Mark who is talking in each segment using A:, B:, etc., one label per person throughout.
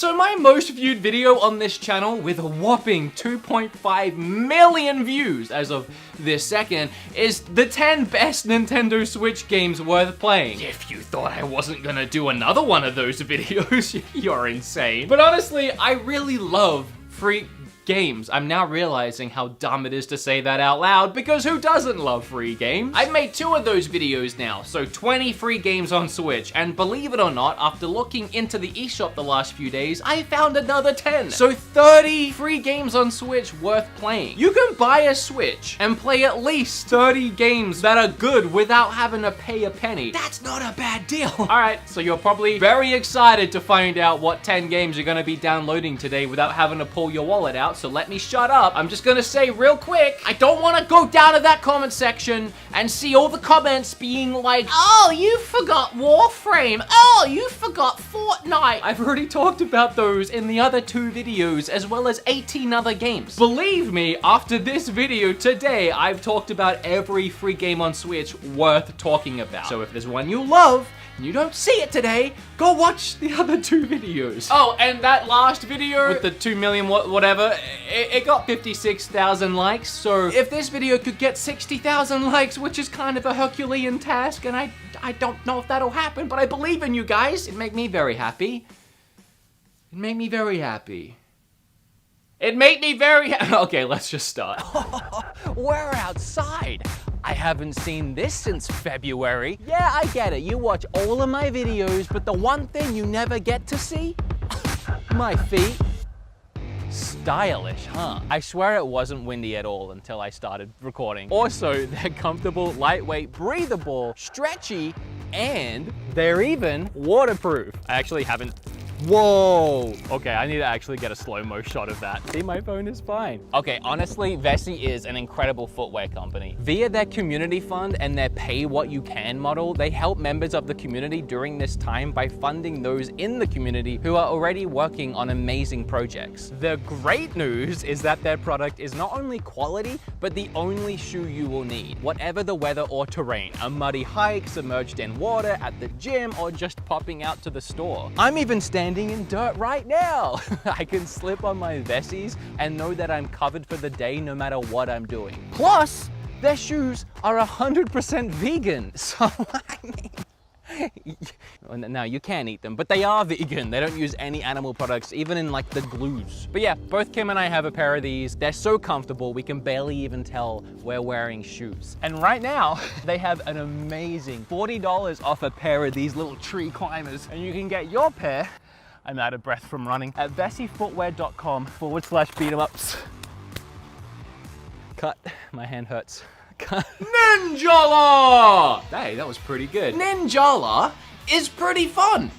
A: So my most viewed video on this channel, with a whopping 2.5 million views as of this second, is the 10 best Nintendo Switch games worth playing. If you thought I wasn't gonna do another one of those videos, you're insane. But honestly, I really love free games. I'm now realizing how dumb it is to say that out loud, because who doesn't love free games? I've made 2 of those videos now, so 20 free games on Switch, and believe it or not, after looking into the eShop the last few days, I found another 10. So 30 free games on Switch worth playing. You can buy a Switch and play at least 30 games that are good without having to pay a penny. That's not a bad deal. Alright, so you're probably very excited to find out what 10 games you're gonna be downloading today without having to pull your wallet out. So let me shut up. I'm just gonna say real quick, I don't want to go down to that comment section and see all the comments being like, oh, you forgot Warframe. Oh, you forgot Fortnite. I've already talked about those in the other 2 videos, as well as 18 other games. Believe me, after this video today, I've talked about every free game on Switch worth talking about. So if there's one you love, and you don't see it today, go watch the other 2 videos. Oh, and that last video with the 2 million whatever, it got 56,000 likes. So if this video could get 60,000 likes, which is kind of a Herculean task, and I don't know if that'll happen, but I believe in you guys. It'd make me very happy. It'd make me very happy. It made me very okay, let's just start.
B: We're outside. I haven't seen this since February. Yeah, I get it. You watch all of my videos, but the one thing you never get to see? My feet. Stylish, huh? I swear it wasn't windy at all until I started recording. Also, they're comfortable, lightweight, breathable, stretchy, and they're even waterproof. I actually haven't. Whoa! Okay, I need to actually get a slow-mo shot of that. See, my phone is fine. Okay, honestly, Vessi is an incredible footwear company. Via their community fund and their pay what you can model, they help members of the community during this time by funding those in the community who are already working on amazing projects. The great news is that their product is not only quality, but the only shoe you will need, whatever the weather or terrain. A muddy hike, submerged in water, at the gym, or just popping out to the store. I'm even standing in dirt right now. I can slip on my Vessies and know that I'm covered for the day no matter what I'm doing. Plus, their shoes are 100% vegan. So, I mean, now you can eat them, but they are vegan. They don't use any animal products, even in like the glues. But yeah, both Kim and I have a pair of these. They're so comfortable, we can barely even tell we're wearing shoes. And right now, they have an amazing $40 off a pair of these little tree climbers. And you can get your pair, I'm out of breath from running, at vessifootwear.com/beat-em-ups. Cut, my hand hurts. Cut.
A: Ninjala! Hey, that was pretty good. Ninjala is pretty fun,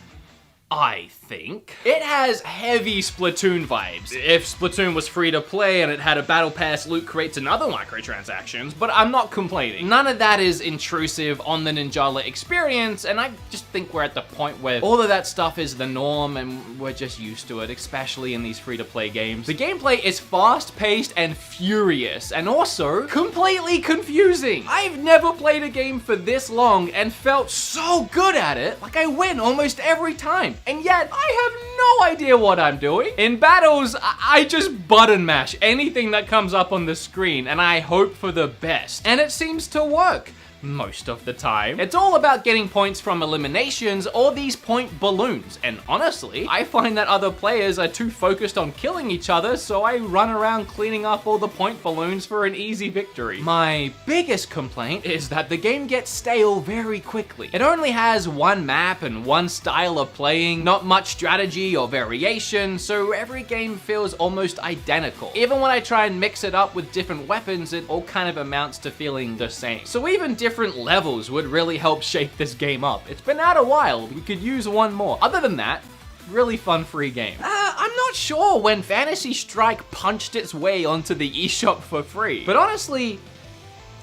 A: I think. It has heavy Splatoon vibes. If Splatoon was free to play and it had a battle pass, loot crates and other microtransactions, but I'm not complaining. None of that is intrusive on the Ninjala experience, and I just think we're at the point where all of that stuff is the norm and we're just used to it, especially in these free-to-play games. The gameplay is fast-paced and furious, and also completely confusing. I've never played a game for this long and felt so good at it, like I win almost every time. And yet, I have no idea what I'm doing. In battles, I just button mash anything that comes up on the screen, and I hope for the best. And it seems to work most of the time. It's all about getting points from eliminations or these point balloons, and honestly, I find that other players are too focused on killing each other, so I run around cleaning up all the point balloons for an easy victory. My biggest complaint is that the game gets stale very quickly. It only has one map and one style of playing, not much strategy or variation, so every game feels almost identical. Even when I try and mix it up with different weapons, it all kind of amounts to feeling the same. So even different levels would really help shake this game up. It's been out a while, we could use one more. Other than that, really fun free game. I'm not sure when Fantasy Strike punched its way onto the eShop for free, but honestly,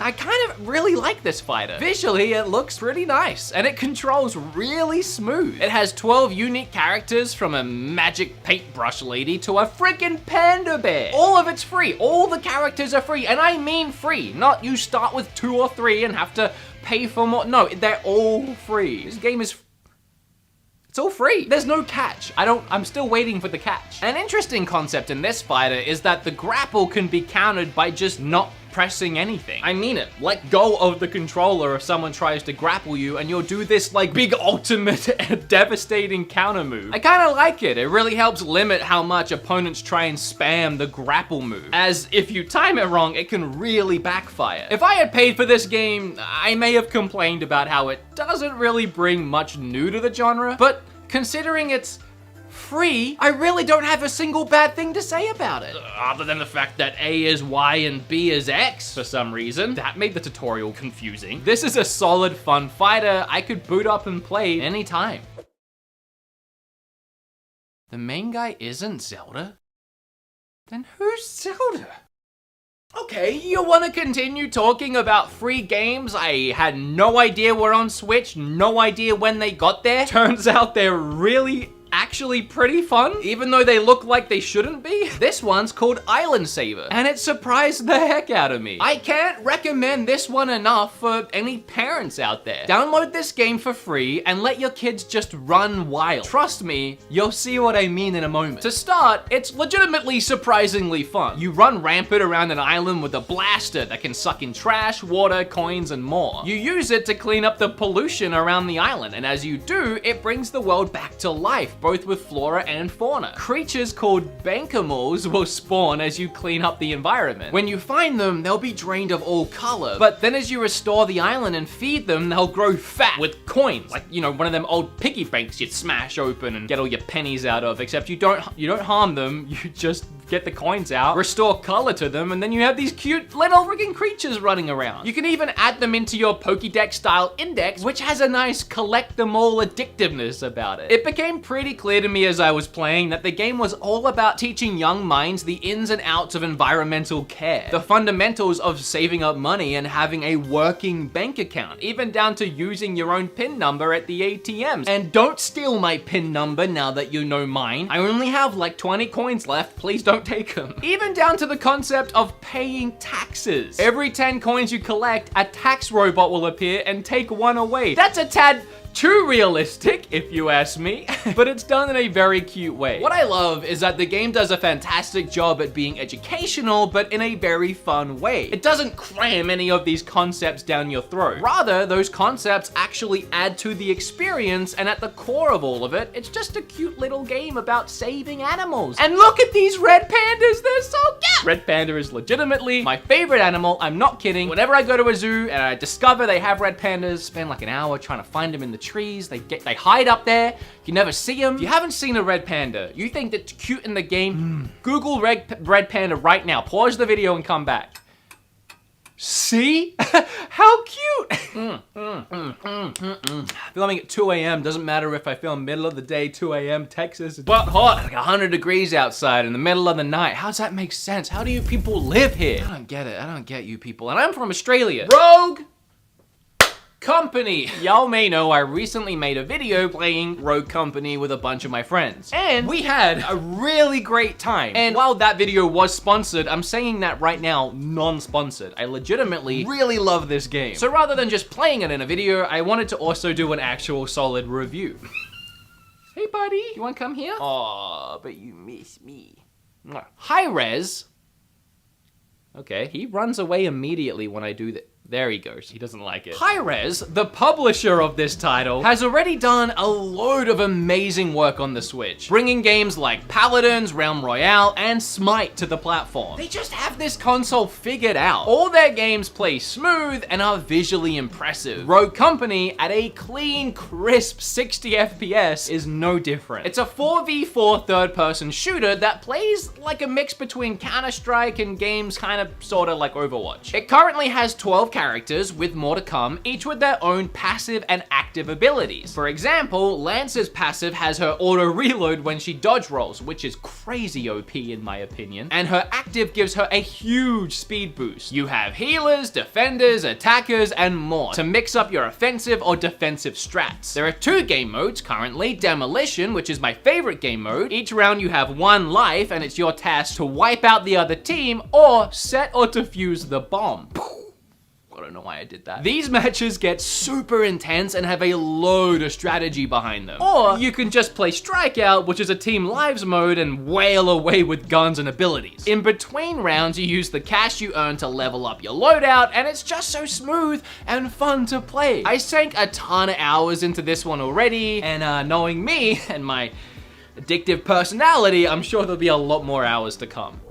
A: I kind of really like this fighter. Visually, it looks pretty nice, and it controls really smooth. It has 12 unique characters, from a magic paintbrush lady to a freaking panda bear. All of it's free. All the characters are free, and I mean free. Not you start with 2 or 3 and have to pay for more. No, they're all free. This game is It's all free. There's no catch. I'm still waiting for the catch. An interesting concept in this fighter is that the grapple can be countered by just not pressing anything. I mean it. Let go of the controller if someone tries to grapple you and you'll do this like big ultimate devastating counter move. I kind of like it. It really helps limit how much opponents try and spam the grapple move, as if you time it wrong, it can really backfire. If I had paid for this game, I may have complained about how it doesn't really bring much new to the genre, but considering it's free, I really don't have a single bad thing to say about it. Other than the fact that A is Y and B is X for some reason. That made the tutorial confusing. This is a solid, fun fighter I could boot up and play anytime. The main guy isn't Zelda? Then who's Zelda? Okay, you want to continue talking about free games I had no idea were on Switch, no idea when they got there? Turns out they're really actually pretty fun, even though they look like they shouldn't be. This one's called Island Saver, and it surprised the heck out of me. I can't recommend this one enough for any parents out there. Download this game for free and let your kids just run wild. Trust me, you'll see what I mean in a moment. To start, it's legitimately surprisingly fun. You run rampant around an island with a blaster that can suck in trash, water, coins, and more. You use it to clean up the pollution around the island, and as you do, it brings the world back to life, both with flora and fauna. Creatures called Bankamals will spawn as you clean up the environment. When you find them, they'll be drained of all color, but then as you restore the island and feed them, they'll grow fat with coins. Like, you know, one of them old piggy banks you'd smash open and get all your pennies out of, except you don't harm them, you just get the coins out, restore color to them, and then you have these cute little freaking creatures running around. You can even add them into your Pokédex style index, which has a nice collect them all addictiveness about it. It became pretty clear to me as I was playing that the game was all about teaching young minds the ins and outs of environmental care, the fundamentals of saving up money and having a working bank account, even down to using your own PIN number at the ATMs. And don't steal my PIN number now that you know mine. I only have like 20 coins left, please don't take them. Even down to the concept of paying taxes. Every 10 coins you collect, a tax robot will appear and take one away. That's a tad too realistic, if you ask me, but it's done in a very cute way. What I love is that the game does a fantastic job at being educational, but in a very fun way. It doesn't cram any of these concepts down your throat. Rather, those concepts actually add to the experience, and at the core of all of it, it's just a cute little game about saving animals. And look at these red pandas, they're so cute! Red panda is legitimately my favorite animal, I'm not kidding. Whenever I go to a zoo and I discover they have red pandas, spend like an hour trying to find them in the trees, they hide up there, you never see them. If you haven't seen a red panda, you think that's cute in the game, Google red panda right now, pause the video and come back. See? How cute! Filming at 2 a.m. doesn't matter if I film middle of the day, 2 a.m. Texas, it's but hot, like 100 degrees outside in the middle of the night. How does that make sense? How do you people live here? I don't get it, I don't get you people. And I'm from Australia. Rogue Company. Y'all may know I recently made a video playing Rogue Company with a bunch of my friends. And we had a really great time. And while that video was sponsored, I'm saying that right now, non-sponsored. I legitimately really love this game. So rather than just playing it in a video, I wanted to also do an actual solid review. Hey buddy, you wanna come here? Aw, but you miss me. Hi-Rez. Okay, he runs away immediately when I do that. There he goes, he doesn't like it. Hi-Rez, the publisher of this title, has already done a load of amazing work on the Switch, bringing games like Paladins, Realm Royale, and Smite to the platform. They just have this console figured out. All their games play smooth and are visually impressive. Rogue Company, at a clean, crisp 60 FPS, is no different. It's a 4v4 third-person shooter that plays like a mix between Counter-Strike and games kind of sorta like Overwatch. It currently has 12 characters, with more to come, each with their own passive and active abilities. For example, Lance's passive has her auto reload when she dodge rolls, which is crazy OP in my opinion, and her active gives her a huge speed boost. You have healers, defenders, attackers, and more to mix up your offensive or defensive strats. There are 2 game modes currently, Demolition, which is my favorite game mode. Each round you have 1 life, and it's your task to wipe out the other team or set or defuse the bomb. I don't know why I did that. These matches get super intense and have a load of strategy behind them. Or you can just play Strikeout, which is a team lives mode, and wail away with guns and abilities. In between rounds, you use the cash you earn to level up your loadout, and it's just so smooth and fun to play. I sank a ton of hours into this one already, and knowing me and my addictive personality, I'm sure there'll be a lot more hours to come.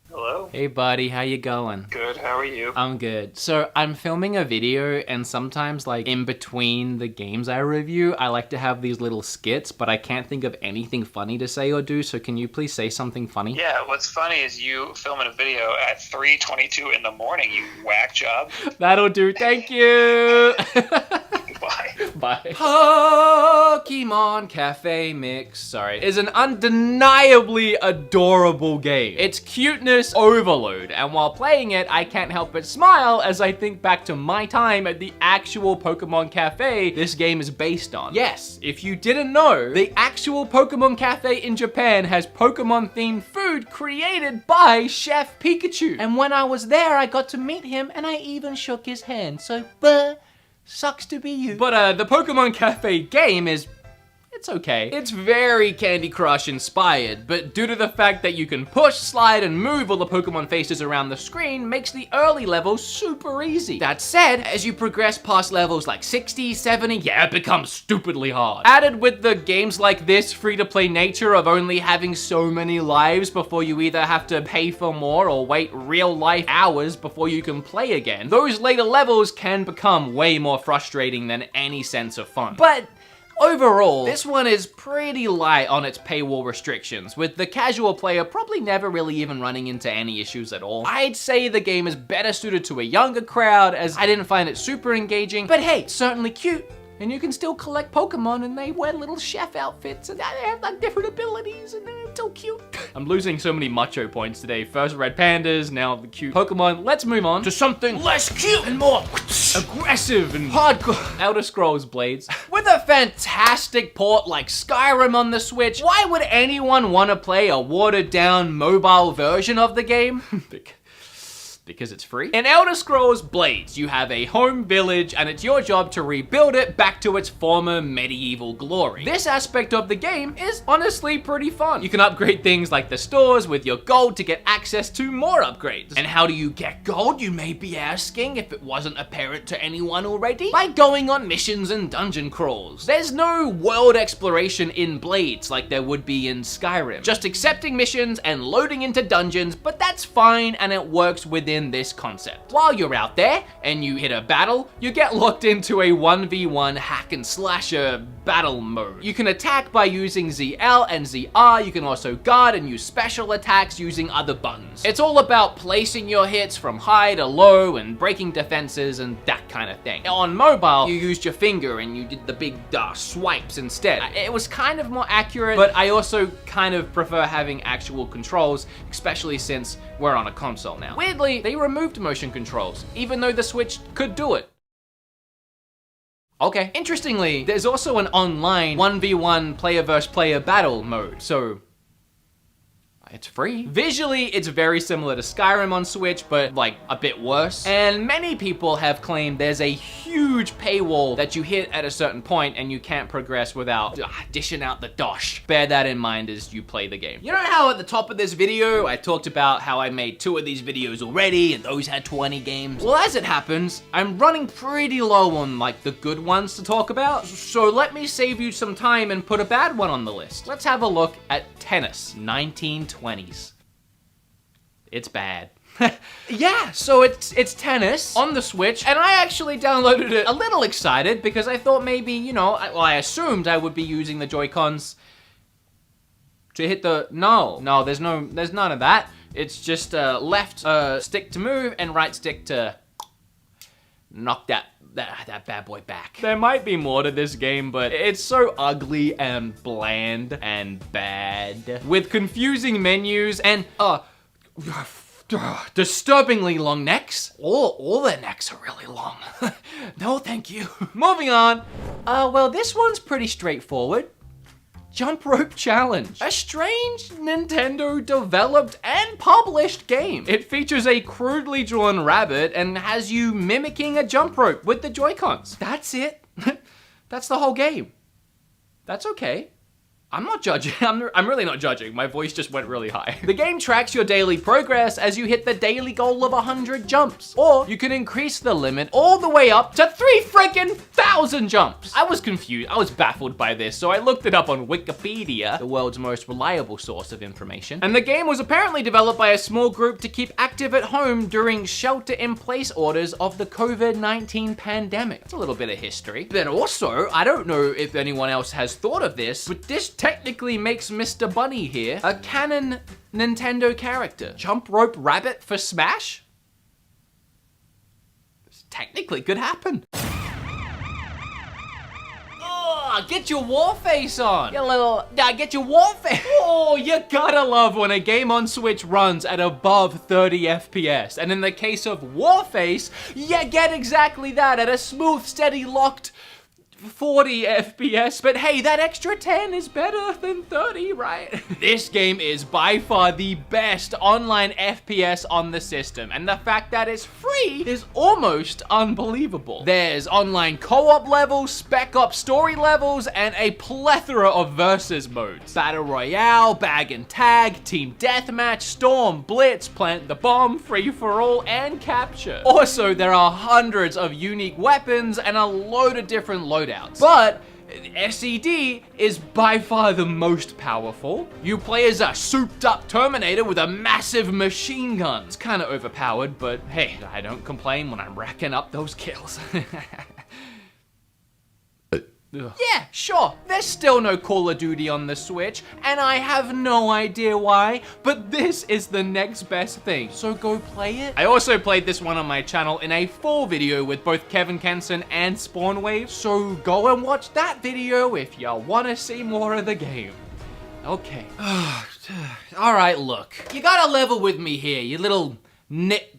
C: Hello?
A: Hey buddy, how you going?
C: Good, how are you?
A: I'm good. So I'm filming a video, and sometimes like in between the games I review, I like to have these little skits, but I can't think of anything funny to say or do, so can you please say something funny?
C: Yeah, what's funny is you filming a video at 3:22 in the morning, you whack job.
A: That'll do, thank you!
C: Goodbye.
A: Bye. Pokemon Cafe Mix, sorry, is an undeniably adorable game. It's cuteness overload, and while playing it, I can't help but smile as I think back to my time at the actual Pokemon Cafe this game is based on. Yes, if you didn't know, the actual Pokemon Cafe in Japan has Pokemon-themed food created by Chef Pikachu. And when I was there, I got to meet him, and I even shook his hand, so sucks to be you. But the Pokemon Cafe game is, it's okay. It's very Candy Crush inspired, but due to the fact that you can push, slide, and move all the Pokemon faces around the screen makes the early levels super easy. That said, as you progress past levels like 60, 70, yeah, it becomes stupidly hard. Added with the games like this free-to-play nature of only having so many lives before you either have to pay for more or wait real-life hours before you can play again, those later levels can become way more frustrating than any sense of fun. But overall, this one is pretty light on its paywall restrictions, with the casual player probably never really even running into any issues at all. I'd say the game is better suited to a younger crowd, as I didn't find it super engaging, but hey, certainly cute. And you can still collect Pokemon, and they wear little chef outfits, and they have like different abilities, and they're so cute. I'm losing so many macho points today. First red pandas, now the cute Pokemon. Let's move on to something less cute and more aggressive and hardcore. Elder Scrolls Blades. With a fantastic port like Skyrim on the Switch, why would anyone want to play a watered down mobile version of the game? Because it's free. In Elder Scrolls Blades, you have a home village, and it's your job to rebuild it back to its former medieval glory. This aspect of the game is honestly pretty fun. You can upgrade things like the stores with your gold to get access to more upgrades. And how do you get gold, you may be asking, if it wasn't apparent to anyone already? By going on missions and dungeon crawls. There's no world exploration in Blades like there would be in Skyrim. Just accepting missions and loading into dungeons, but that's fine, and it works within this concept. While you're out there and you hit a battle, you get locked into a 1v1 hack and slasher battle mode. You can attack by using ZL and ZR. You can also guard and use special attacks using other buttons. It's all about placing your hits from high to low and breaking defenses and that kind of thing. On mobile, you used your finger and you did the big swipes instead. It was kind of more accurate, but I also kind of prefer having actual controls, especially since we're on a console now. Weirdly, they removed motion controls, even though the Switch could do it. Okay. Interestingly, there's also an online 1v1 player versus player battle mode, so it's free. Visually, it's very similar to Skyrim on Switch, but like a bit worse. And many people have claimed there's a huge paywall that you hit at a certain point and you can't progress without dishing out the dosh. Bear that in mind as you play the game. You know how at the top of this video, I talked about how I made 2 of these videos already and those had 20 games? Well, as it happens, I'm running pretty low on like the good ones to talk about. So let me save you some time and put a bad one on the list. Let's have a look at Tennis 1920. It's bad. Yeah, so it's Tennis on the Switch, and I actually downloaded it a little excited because I thought maybe, you know, I assumed I would be using the Joy-Cons to hit the, no, there's none of that. It's just left stick to move and right stick to knock that bad boy back. There might be more to this game, but it's so ugly and bland and bad. With confusing menus and, disturbingly long necks. All their necks are really long. No, thank you. Moving on. Well, this one's pretty straightforward. Jump Rope Challenge, a strange Nintendo developed and published game. It features a crudely drawn rabbit and has you mimicking a jump rope with the Joy-Cons. That's it. That's the whole game. That's okay. I'm not judging. I'm really not judging. My voice just went really high. The game tracks your daily progress as you hit the daily goal of 100 jumps. Or you can increase the limit all the way up to 3,000 jumps. I was confused. I was baffled by this, so I looked it up on Wikipedia, the world's most reliable source of information. And the game was apparently developed by a small group to keep active at home during shelter-in-place orders of the COVID-19 pandemic. That's a little bit of history. Then also, I don't know if anyone else has thought of this, but this technically makes Mr. Bunny here a canon Nintendo character. Jump Rope Rabbit for Smash? This technically could happen. Oh, get your war face on. Get your war face. Oh, you gotta love when a game on Switch runs at above 30 FPS. And in the case of Warface, you get exactly that at a smooth, steady, locked 40 FPS, but hey, that extra 10 is better than 30, right? This game is by far the best online FPS on the system, and the fact that it's free is almost unbelievable. There's online co-op levels, spec op story levels, and a plethora of versus modes. Battle Royale, Bag and Tag, Team Deathmatch, Storm, Blitz, Plant the Bomb, Free for All, and Capture. Also, there are hundreds of unique weapons and a load of different loadouts. But SED is by far the most powerful. You play as a souped up Terminator with a massive machine gun. It's kind of overpowered, but hey, I don't complain when I'm racking up those kills. Yeah, sure, there's still no Call of Duty on the Switch, and I have no idea why, but this is the next best thing, so go play it. I also played this one on my channel in a full video with both Kevin Kenson and Spawnwave, so go and watch that video if you want to see more of the game. Okay. All right, look, you gotta level with me here, you little nitpickers.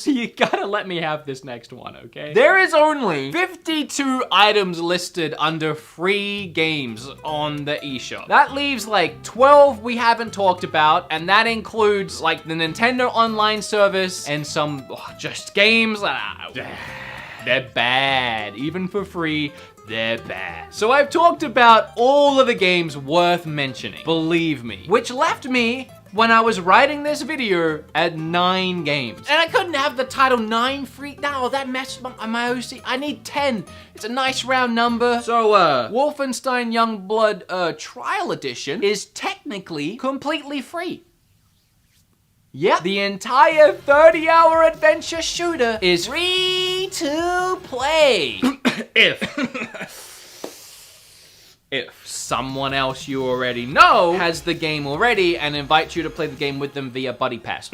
A: You gotta let me have this next one, okay? There is only 52 items listed under free games on the eShop. That leaves like 12 we haven't talked about, and that includes like the Nintendo Online service and some just games that they're bad. Even for free, they're bad. So I've talked about all of the games worth mentioning, believe me, which left me when I was writing this video at 9 games. And I couldn't have the title 9 free. No, that messed up my OC. I need 10. It's a nice round number. So, Wolfenstein Youngblood Trial Edition is technically completely free. Yeah, the entire 30-hour adventure shooter is free to play. If someone else you already know has the game already and invites you to play the game with them via Buddy Pass.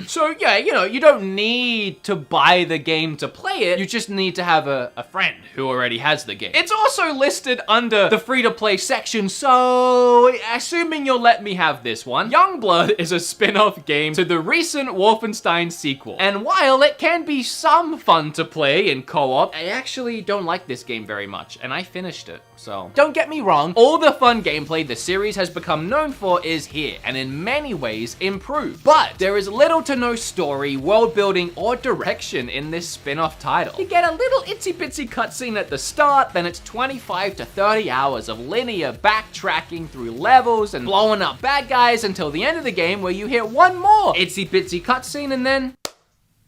A: So yeah, you know, you don't need to buy the game to play it, you just need to have a friend who already has the game. It's also listed under the free-to-play section, so assuming you'll let me have this one, Youngblood is a spin-off game to the recent Wolfenstein sequel. And while it can be some fun to play in co-op, I actually don't like this game very much, and I finished it. So don't get me wrong, all the fun gameplay the series has become known for is here, and in many ways improved. But there is little to no story, world building, or direction in this spin-off title. You get a little itsy-bitsy cutscene at the start, then it's 25 to 30 hours of linear backtracking through levels and blowing up bad guys until the end of the game where you hit one more itsy-bitsy cutscene and then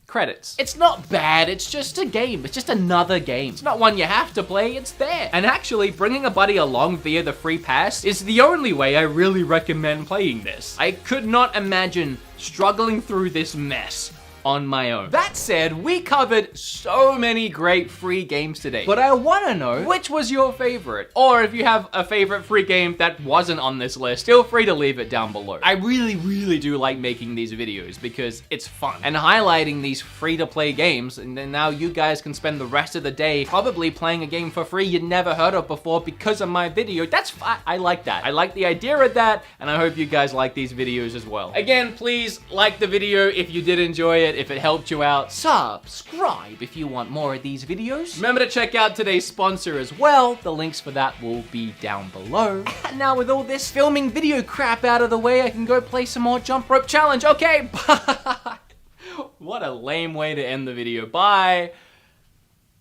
A: credits. It's not bad, it's just a game. It's just another game. It's not one you have to play, it's there. And actually, bringing a buddy along via the free pass is the only way I really recommend playing this. I could not imagine struggling through this mess on my own. That said, we covered so many great free games today, but I wanna know which was your favorite, or if you have a favorite free game that wasn't on this list, feel free to leave it down below. I really do like making these videos because it's fun and highlighting these free-to-play games, and then now you guys can spend the rest of the day probably playing a game for free you'd never heard of before because of my video. That's fine. I like that. I like the idea of that, and I hope you guys like these videos as well. Again, please like the video if you did enjoy it. If it helped you out, subscribe if you want more of these videos. Remember to check out today's sponsor as well. The links for that will be down below. And now with all this filming video crap out of the way, I can go play some more jump rope challenge. Okay, bye. What a lame way to end the video. Bye.